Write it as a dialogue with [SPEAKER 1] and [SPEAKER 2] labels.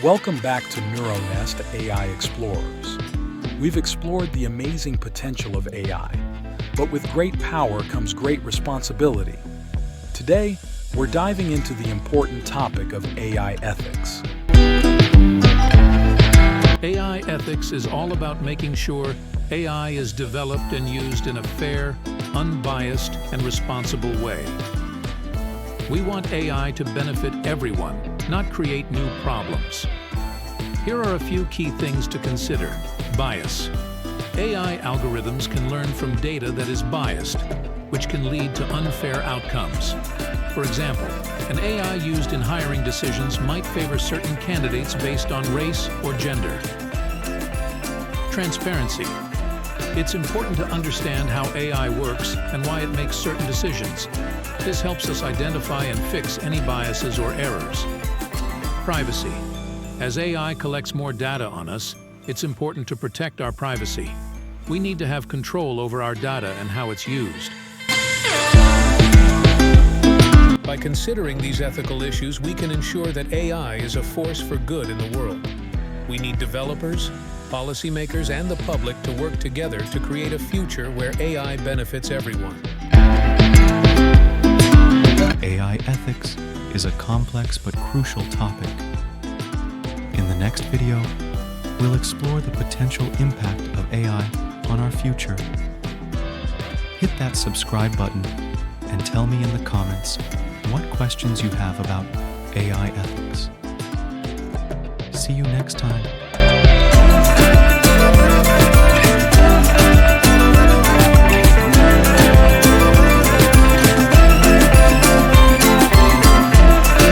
[SPEAKER 1] Welcome back to NeuroNest AI Explorers. We've explored the amazing potential of AI, but with great power comes great responsibility. Today, we're diving into the important topic of AI ethics.
[SPEAKER 2] AI ethics is all about making sure AI is developed and used in a fair, unbiased, and responsible way. We want AI to benefit everyone, not create new problems. Here are a few key things to consider. Bias. AI algorithms can learn from data that is biased, which can lead to unfair outcomes. For example, an AI used in hiring decisions might favor certain candidates based on race or gender. Transparency. It's important to understand how AI works and why it makes certain decisions. This helps us identify and fix any biases or errors. Privacy. As AI collects more data on us, it's important to protect our privacy. We need to have control over our data and how it's used. By considering these ethical issues, we can ensure that AI is a force for good in the world. We need developers, policymakers, and the public to work together to create a future where AI benefits everyone.
[SPEAKER 3] AI ethics is a complex but crucial topic. In the next video, we'll explore the potential impact of AI on our future. Hit that subscribe button and tell me in the comments what questions you have about AI ethics. See you next time.